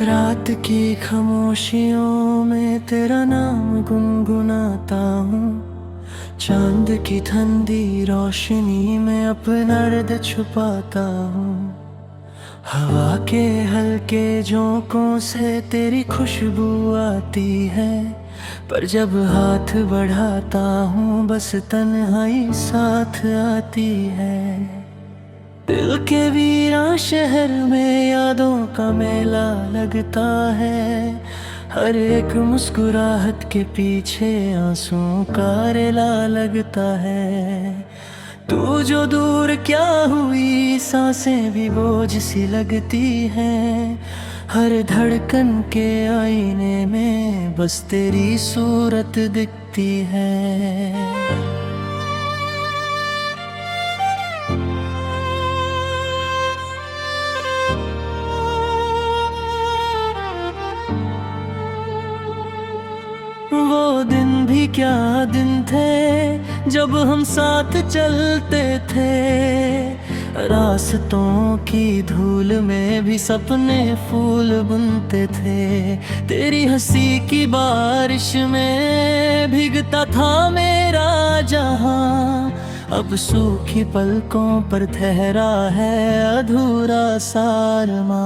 रात की खामोशियों में तेरा नाम गुनगुनाता हूँ। चांद की ठंडी रोशनी में अपना दर्द छुपाता हूँ। हवा के हल्के झोंकों से तेरी खुशबू आती है, पर जब हाथ बढ़ाता हूँ बस तन्हाई साथ आती है। दिल के वीरान शहर में यादों का मेला लगता है। हर एक मुस्कुराहट के पीछे आंसुओं का रेला लगता है। तू जो दूर क्या हुई, सांसें भी बोझ सी लगती हैं। हर धड़कन के आईने में बस तेरी सूरत दिखती है। वो दिन भी क्या दिन थे जब हम साथ चलते थे। रास्तों की धूल में भी सपने फूल बुनते थे। तेरी हंसी की बारिश में भीगता था मेरा जहां। अब सूखी पलकों पर ठहरा है अधूरा सारमा।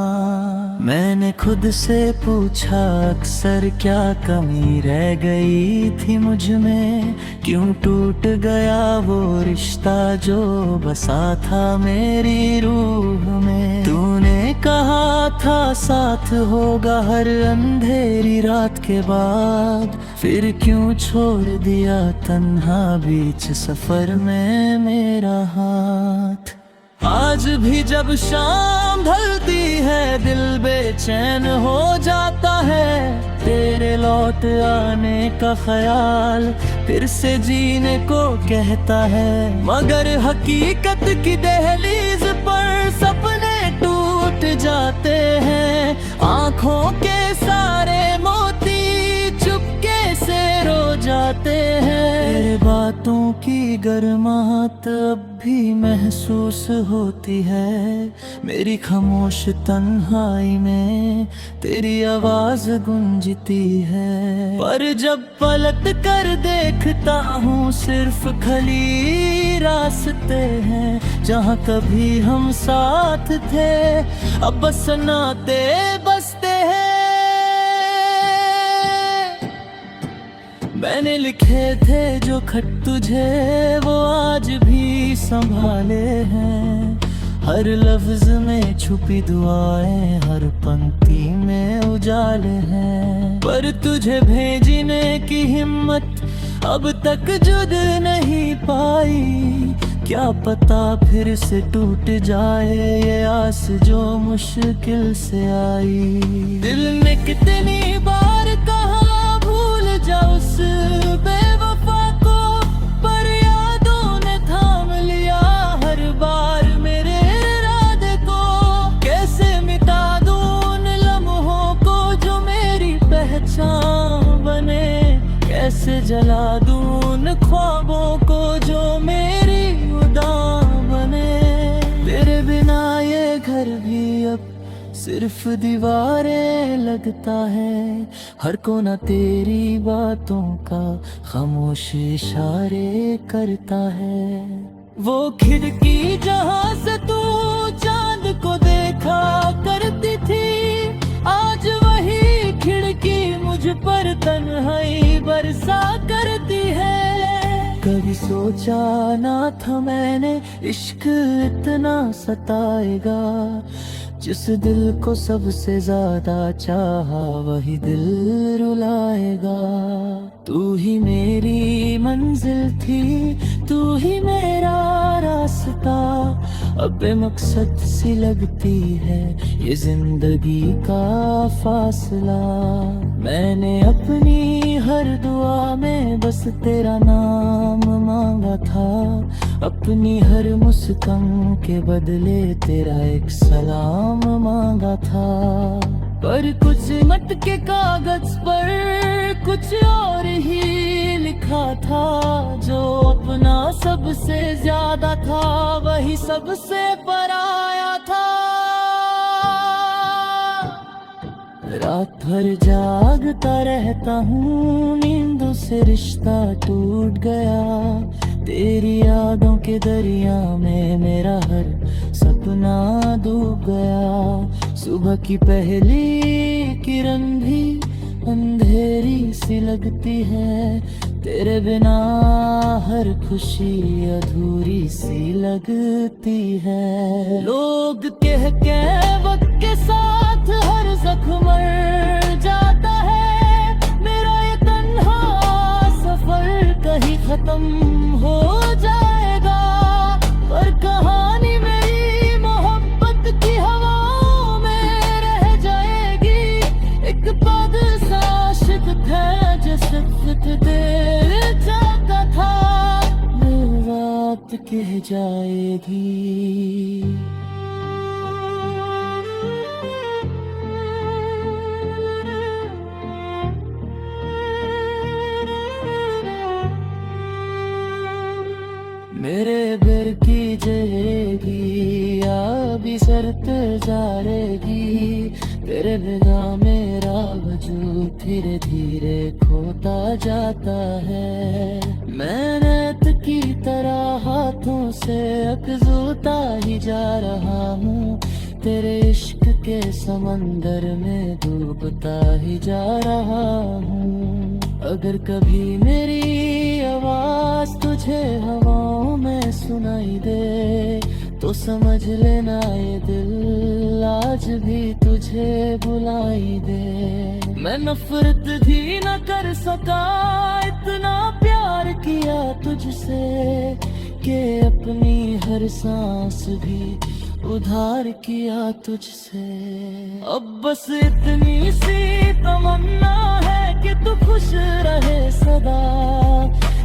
मैंने खुद से पूछा अक्सर, क्या कमी रह गई थी मुझ में? क्यों टूट गया वो रिश्ता जो बसा था मेरी रूह में? तूने कहा था साथ होगा हर अंधेरी रात के बाद, फिर क्यों छोड़ दिया तन्हा बीच सफर में मेरा हाथ? आज भी जब शाम ढलती है दिल बेचैन हो जाता है। तेरे लौट आने का ख्याल फिर से जीने को कहता है। मगर हकीकत की दहलीज पर सपने टूट जाते हैं। आंखों के सारे मोती चुपके से रो जाते हैं। तेरे बातों की गर्माहट अब भी महसूस होती है। मेरी खामोश तन्हाई में तेरी आवाज गूंजती है। पर जब पलट कर देखता हूँ सिर्फ खली रास्ते हैं। जहाँ कभी हम साथ थे अब बस नाते बसते हैं। मैंने लिखे थे जो खत तुझे वो आज भी संभाले हैं। हर लफ्ज में छुपी दुआएं, हर पंक्ति में उजाले हैं। पर तुझे भेजने की हिम्मत अब तक जुद नहीं पाई। क्या पता फिर से टूट जाए ये आस जो मुश्किल से आई। दिल ने कितनी बार कहा भूल जा उस बेवफा को, पर यादों ने थाम लिया हर बार मेरे इरादे को। कैसे मिटा दूं उन लम्हों को जो मेरी पहचान बने? कैसे जला दूं उन ख्वाबों को जो मेरी उड़ान बने? तेरे बिना ये घर भी अब सिर्फ दीवारें लगता है। हर कोना तेरी बातों का खामोश इशारे करता है। वो खिड़की जहां से तू चांद को देखा करती थी, आज वही खिड़की मुझ पर तन्हाई बरसा करती है। कभी सोचा ना था मैंने इश्क इतना सताएगा। जिस दिल को सबसे ज्यादा चाहा वही दिल रुलाएगा। तू ही मेरी मंजिल थी, तू ही मेरा रास्ता। अब बेमकसद सी लगती है ये जिंदगी का फासला। मैंने अपनी हर दुआ में बस तेरा नाम मांगा था। अपनी हर मुस्कान के बदले तेरा एक सलाम मांगा था। पर कुछ मत के कागज पर कुछ और ही लिखा था। जो अपना सबसे ज्यादा था वही सबसे पराया था। रात भर जागता रहता हूँ, नींदों से रिश्ता टूट गया। तेरी यादों के दरिया में मेरा हर सपना डूब गया। सुबह की पहली किरण भी अंधेरी सी लगती है, तेरे बिना हर खुशी अधूरी सी लगती है। लोग कह के वक्त के साथ हर जख्म मर जाता है, मेरा ये तन्हा सफर कहीं खत्म हो जाएगा। पर कहानी मेरी मोहब्बत की हवाओं में रह जाएगी। एक पद साशिक था जो सिर्फ दिल चाहता था, वक्त कह जाएगी। मेरे बिर की जरेगी या भी सरत जारेगी, तेरे बिना मेरा वजूद धीरे धीरे खोता जाता है। मैं रेत की तरह हाथों से अकजूता ही जा रहा हूँ, तेरे इश्क के समंदर में डूबता ही जा रहा हूँ। अगर कभी मेरी आवाज तुझे हवाओं में सुनाई दे, तो समझ लेना ये दिल आज भी तुझे बुलाई दे। मैं नफरत भी न कर सका, इतना प्यार किया तुझसे कि अपनी हर सांस भी उधार किया तुझसे। अब बस इतनी सी तमन्ना है कि तू खुश रहे सदा,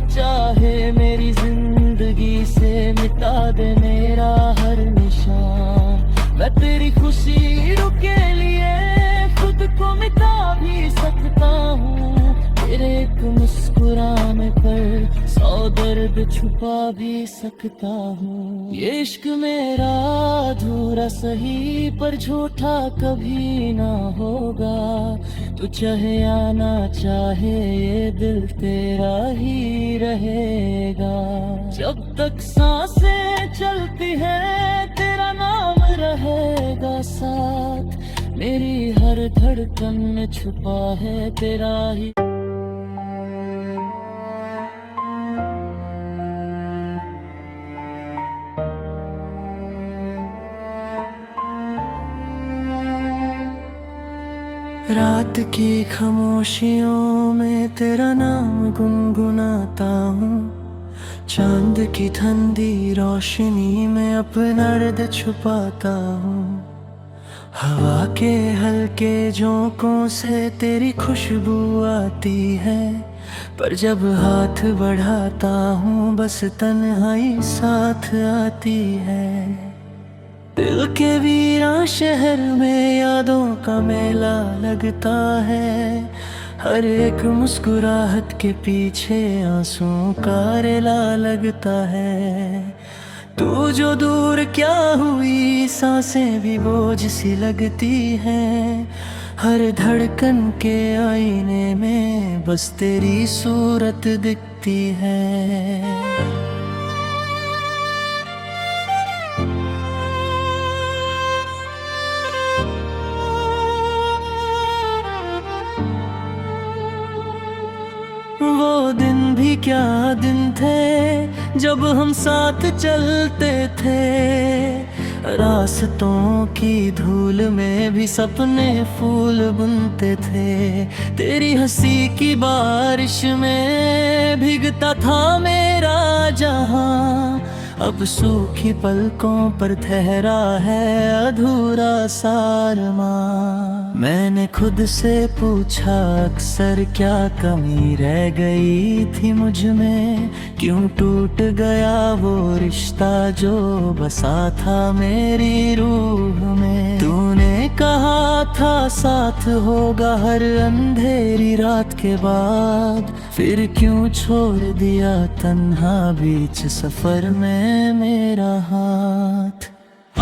चाहे मेरी जिंदगी से मिटा दे मेरा हर निशान। मैं तेरी खुशी के लिए खुद को मिटा भी सकता हूँ, तेरे एक मुस्कुराने पर 100 दर्द छुपा भी सकता हूँ। ये इश्क मेरा अधूरा सही पर झूठा कभी ना होगा, तू चाहे या ना चाहे ये दिल तेरा ही रहेगा। जब तक सांसें चलती है तेरा नाम रहेगा साथ, मेरी हर धड़कन में छुपा है तेरा ही। रात की खामोशियों में तेरा नाम गुनगुनाता हूँ, चांद की ठंडी रोशनी में अपना दर्द छुपाता हूँ। हवा के हल्के झोंकों से तेरी खुशबू आती है, पर जब हाथ बढ़ाता हूँ बस तन्हाई साथ आती है। दिल के वीरान शहर में यादों का मेला लगता है, हर एक मुस्कुराहट के पीछे आंसुओं का रेला लगता है। तू जो दूर क्या हुई सांसें भी बोझ सी लगती हैं, हर धड़कन के आईने में बस तेरी सूरत दिखती है। वो दिन भी क्या दिन थे जब हम साथ चलते थे, रास्तों की धूल में भी सपने फूल बुनते थे। तेरी हंसी की बारिश में भीगता था मेरा जहां, अब सूखी पलकों पर ठहरा है अधूरा सारमा। मैंने खुद से पूछा अक्सर क्या कमी रह गई थी मुझ में, क्यों टूट गया वो रिश्ता जो बसा था मेरी रूह में। तूने कहा था साथ होगा हर अंधेरी रात के बाद, फिर क्यों छोड़ दिया तन्हा बीच सफर में मेरा हाथ।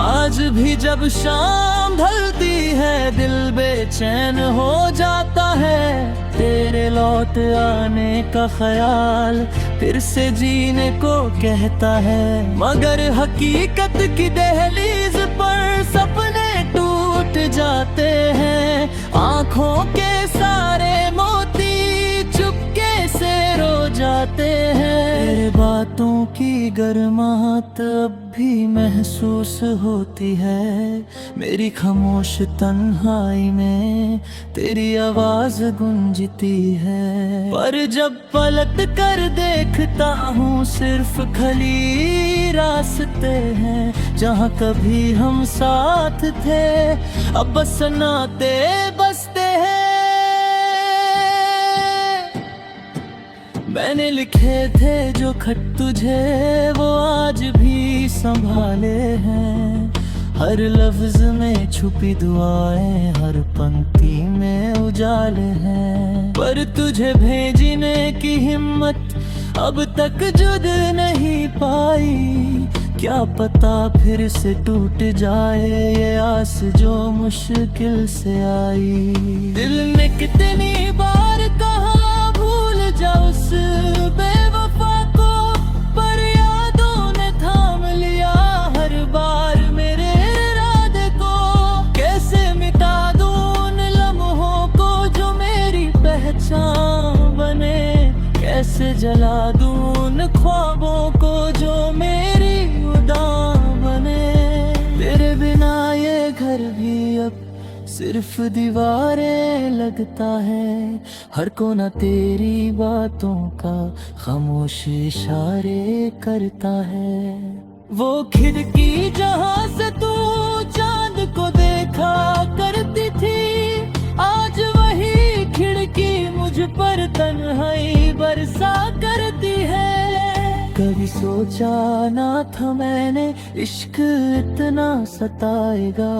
आज भी जब शाम ढलती है दिल बेचैन हो जाता है, तेरे लौट आने का ख्याल फिर से जीने को कहता है। मगर हकीकत की दहलीज पर सपने टूट जाते हैं, आंखों के सारे मोती चुपके से रो जाते हैं। तेरे बातों की गर्माहट अब भी महसूस होती है, मेरी खामोश तन्हाई में तेरी आवाज गूंजती है। पर जब पलट कर देखता हूँ सिर्फ खली रास्ते हैं, जहाँ कभी हम साथ थे अब बस नाते बसते हैं। मैंने लिखे थे जो खत तुझे वो आज भी संभाले हैं, हर लफ्ज में छुपी दुआएं हर पंक्ति में उजाले हैं। पर तुझे भेजने की हिम्मत अब तक जुद नहीं पाई, क्या पता फिर से टूट जाए ये आस जो मुश्किल से आई। दिल ने कितनी बार कहा भूल जा उस बेवफा को, पर यादों ने थाम लिया हर बार मेरे इरादे को। कैसे मिटा दूं उन लम्हों को जो मेरी पहचान बने, कैसे जला दूं उन ख्वाबों को जो मेरी उड़ान बने। तेरे बिना ये घर भी अब सिर्फ दीवारें लगता है, हर कोना तेरी बातों का खामोश इशारे करता है। वो खिड़की जहां से तू चांद को देखा करती थी, आज वही खिड़की मुझ पर तन्हाई बरसा करती है। कभी सोचा ना था मैंने इश्क इतना सताएगा,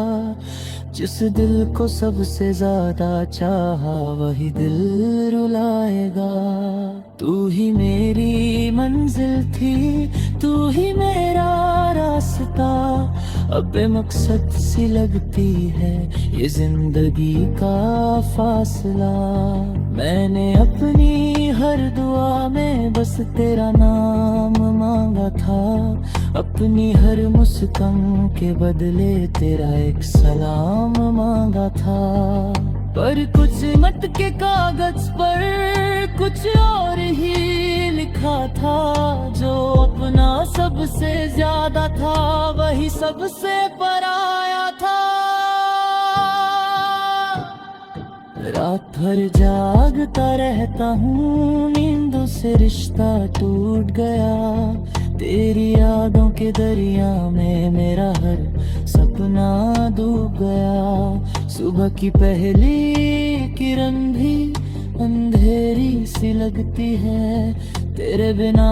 जिस दिल को सबसे ज्यादा चाहा वही दिल रुलाएगा। तू ही मेरी मंजिल थी, तू ही मेरा रास्ता, अब बेमकसद सी लगती है ये जिंदगी का फासला। मैंने अपनी हर दुआ में बस तेरा नाम मांगा था, अपनी हर मुस्कान के बदले तेरा एक सलाम मांगा था। पर कुछ मत के कागज पर कुछ और ही लिखा था, जो अपना सबसे ज्यादा था वही सबसे पराया था। रात भर जागता रहता हूँ, नींदों से रिश्ता टूट गया, तेरी यादों के दरिया में मेरा हर सपना डूब गया। सुबह की पहली किरण भी अंधेरी सी लगती है, तेरे बिना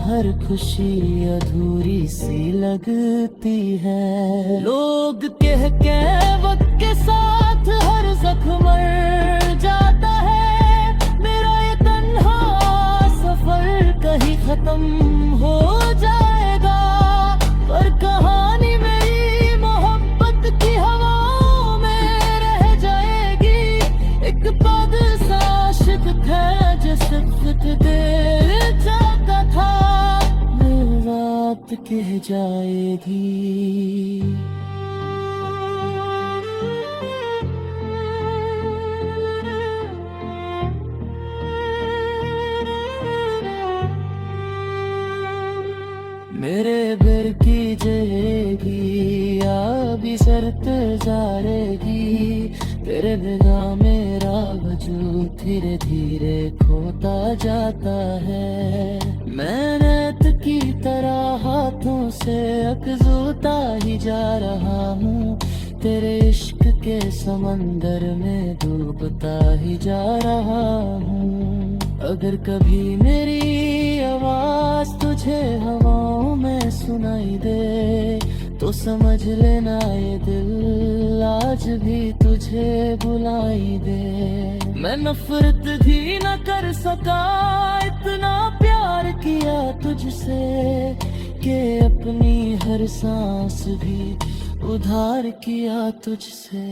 हर खुशी अधूरी सी लगती है। लोग कह के वक्त के साथ हर जख्म मर जाता है, मेरा ये तन्हा सफर कहीं खत्म हो जाएगा। पर कहानी मेरी मोहब्बत की हवाओं में रह जाएगी, एक पद साशिक था जो सिर्फ देर चाहता था, रात कह जाएगी। मेरे बिर की जहेगी या भी सरत जारेगी, तेरे बिना मेरा वजूद धीरे धीरे खोता जाता है। मैं रेत की तरह हाथों से अकजोता ही जा रहा हूँ, तेरे इश्क के समंदर में डूबता ही जा रहा हूँ। अगर कभी मेरी आवाज तुझे हवाओं में सुनाई दे, तो समझ लेना ये दिल आज भी तुझे बुलाई दे। मैं नफरत भी न कर सका, इतना प्यार किया तुझसे, लेके अपनी हर सांस भी उधार किया तुझसे।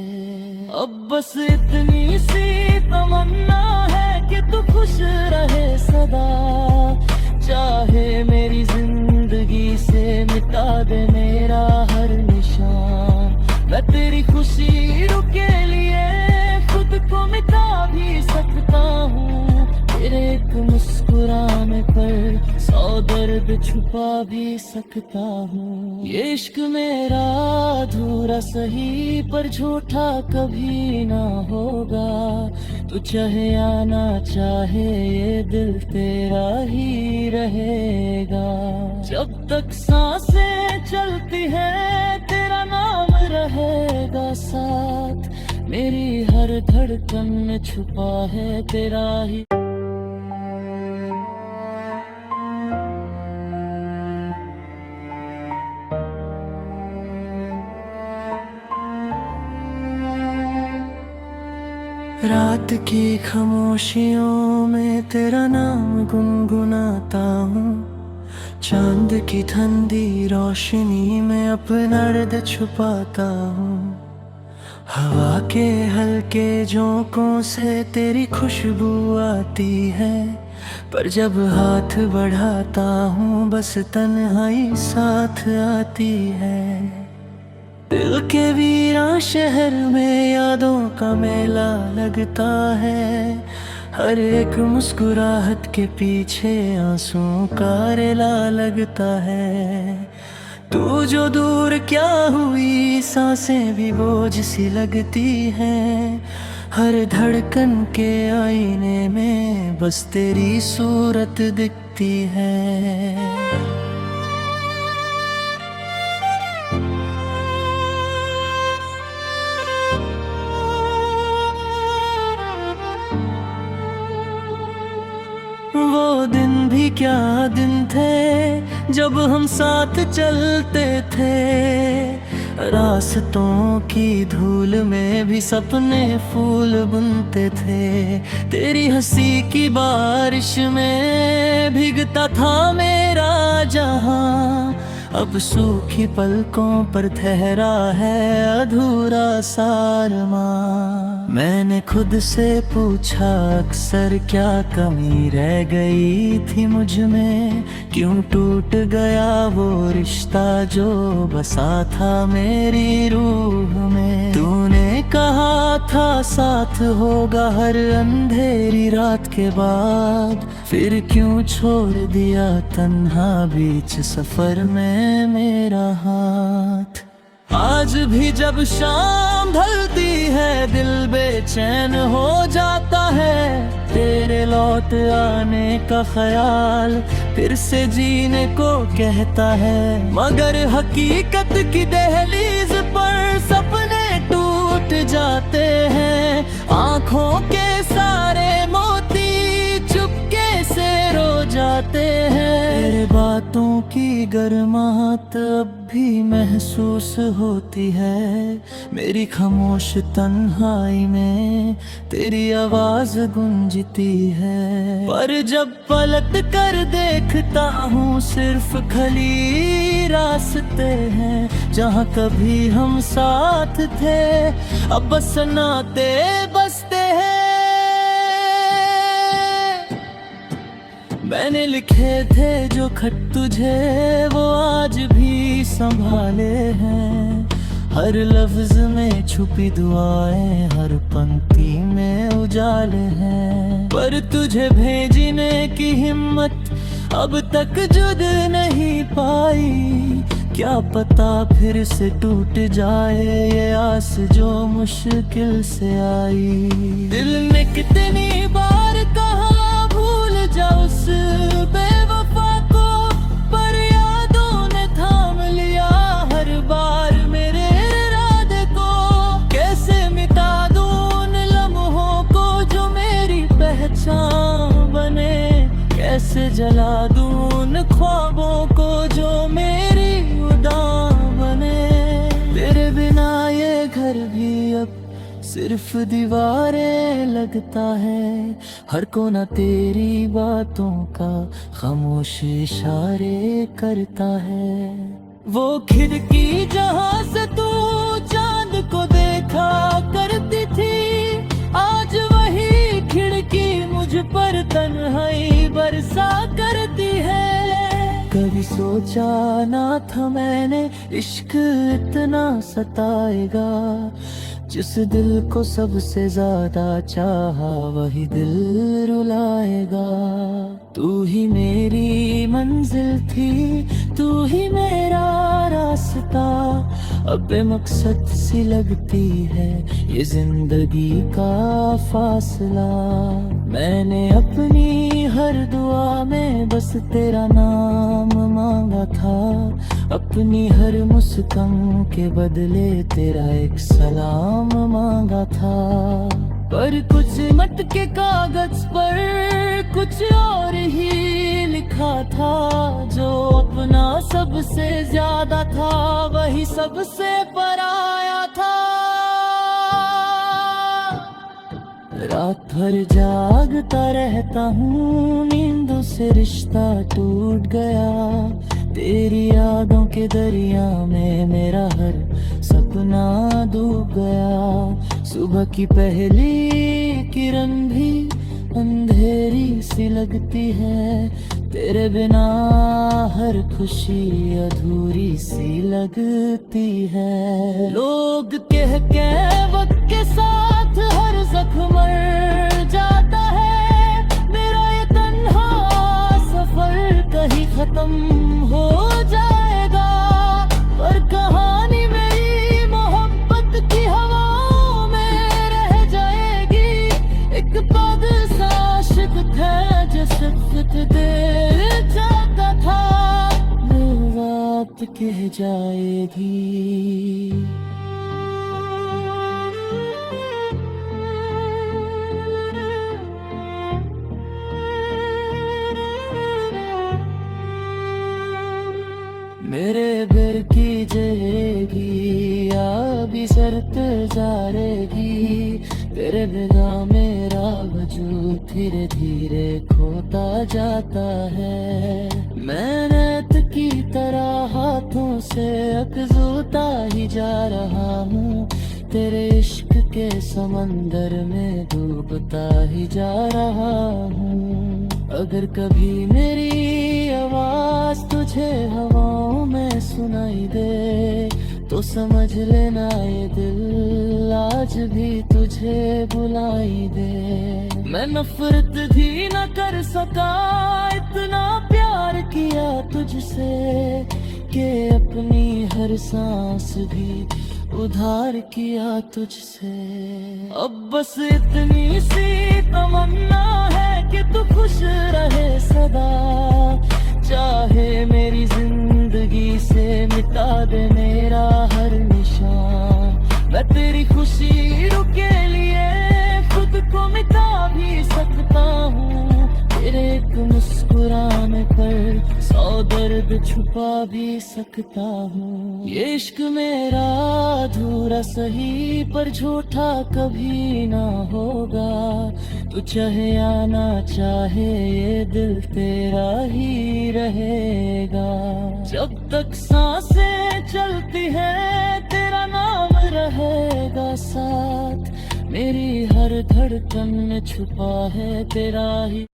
अब बस इतनी सी तमन्ना है कि तू खुश रहे सदा, चाहे मेरी जिंदगी से मिटा दे मेरा हर निशान। मैं तेरी खुशी के लिए खुद को मिटा भी सकता हूँ, तेरे एक मुस्कुराने पर 100 दर्द छुपा भी सकता हूँ। ये इश्क मेरा अधूरा सही पर झूठा कभी ना होगा, तू चाहे या ना चाहे ये दिल तेरा ही रहेगा। जब तक सांसें चलती है तेरा नाम रहेगा साथ, मेरी हर धड़कन में छुपा है तेरा ही। रात की खामोशियों में तेरा नाम गुनगुनाता हूँ, चांद की ठंडी रोशनी में अपना दर्द छुपाता हूँ। हवा के हल्के झोंकों से तेरी खुशबू आती है, पर जब हाथ बढ़ाता हूँ बस तन्हाई साथ आती है। दिल के वीरान शहर में यादों का मेला लगता है, हर एक मुस्कुराहट के पीछे आंसुओं का रेला लगता है। तू जो दूर क्या हुई सांसें भी बोझ सी लगती हैं, हर धड़कन के आईने में बस तेरी सूरत दिखती है। वो दिन भी क्या दिन थे जब हम साथ चलते थे, रास्तों की धूल में भी सपने फूल बुनते थे। तेरी हंसी की बारिश में भीगता था मेरा जहां, अब सूखी पलकों पर ठहरा है अधूरा सारमा। मैंने खुद से पूछा अक्सर क्या कमी रह गई थी मुझ में, क्यों टूट गया वो रिश्ता जो बसा था मेरी रूह में। तूने कहा था साथ होगा हर अंधेरी रात के बाद, फिर क्यों छोड़ दिया तन्हा बीच सफर में मेरा हाथ। आज भी जब शाम ढलती है दिल बेचैन हो जाता है, तेरे लौट आने का ख्याल फिर से जीने को कहता है। मगर हकीकत की दहलीज पर सपने टूट जाते हैं, आंखों के सारे मोती चुपके से रो जाते हैं। तेरे बातों की गर्माहट अब भी महसूस होती है, मेरी खामोश तन्हाई में तेरी आवाज गूंजती है। पर जब पलट कर देखता हूँ सिर्फ खली रास्ते हैं, जहाँ कभी हम साथ थे अब बस नाते बसते हैं। मैंने लिखे थे जो खत तुझे वो आज भी संभाले हैं, हर लफ्ज में छुपी दुआएं हर पंक्ति में उजाले हैं। पर तुझे भेजने की हिम्मत अब तक जुद नहीं पाई, क्या पता फिर से टूट जाए ये आस जो मुश्किल से आई। दिल ने कितनी बार कहा भूल जा उस बेवफा को, पर यादों ने थाम लिया हर बार मेरे इरादे को। कैसे मिटा दूं उन लम्हों को जो मेरी पहचान बने, कैसे जला दूं उन ख्वाबों को जो मेरी उड़ान बने। तेरे बिना ये घर भी अब सिर्फ दीवारें लगता है, हर कोना तेरी बातों का खामोश इशारे करता है। वो खिड़की जहां से तू चांद को देखा करती थी, आज वही खिड़की मुझ पर तन्हाई बरसा करती है। कभी सोचा ना था मैंने इश्क इतना सताएगा, जिस दिल को सबसे ज्यादा चाहा वही दिल रुलाएगा। तू ही मेरी मंजिल थी, तू ही मेरा रास्ता, अब बेमकसद सी लगती है ये जिंदगी का फासला। मैंने अपनी हर दुआ में बस तेरा नाम मांगा था, अपनी हर मुस्कान के बदले तेरा एक सलाम मांगा था। पर कुछ मटके कागज पर कुछ और ही लिखा था, जो अपना सबसे ज्यादा था वही सबसे पराया था। रात भर जागता रहता हूँ, नींदों से रिश्ता टूट गया, तेरी यादों के दरिया में मेरा हर सपना डूब गया। सुबह की पहली किरण भी अंधेरी सी लगती है, तेरे बिना हर खुशी अधूरी सी लगती है। लोग कह वक्त के साथ हर जख्म मर जाता है, मेरा ये तन्हा सफर कहीं खत्म हो जाएगा। पर कहानी मेरी मोहब्बत की हवाओं में रह जाएगी, एक पग सा आशिक था जो सिर्फ देर जाता था, वो रात कह जाएगी। मेरे बिर की जरेगी या भी शर्त जारेगी, तेरे बिना मेरा वजूद धीरे धीरे खोता जाता है। मैं रेत की तरह हाथों से अकजूता ही जा रहा हूँ, तेरे इश्क के समंदर में डूबता ही जा रहा हूँ। अगर कभी मेरी आवाज तुझे हवाओं में सुनाई दे, तो समझ लेना ये दिल आज भी तुझे बुलाई दे। मैं नफरत भी न कर सका, इतना प्यार किया तुझसे कि अपनी हर सांस भी उधार किया तुझसे। अब बस इतनी सी तमन्ना है कि तू खुश रहे सदा, चाहे मेरी जिंदगी से मिटा दे मेरा हर निशान। मैं तेरी खुशी के लिए खुद को मिटा भी सकता हूँ, तेरे एक मुस्कुराने पर 100 दर्द छुपा भी सकता हूँ। ये इश्क मेरा अधूरा सही पर झूठा कभी ना होगा, तू चाहे या ना चाहे ये दिल तेरा ही रहेगा। जब तक सांसें चलती हैं तेरा नाम रहेगा साथ, मेरी हर धड़कन में छुपा है तेरा ही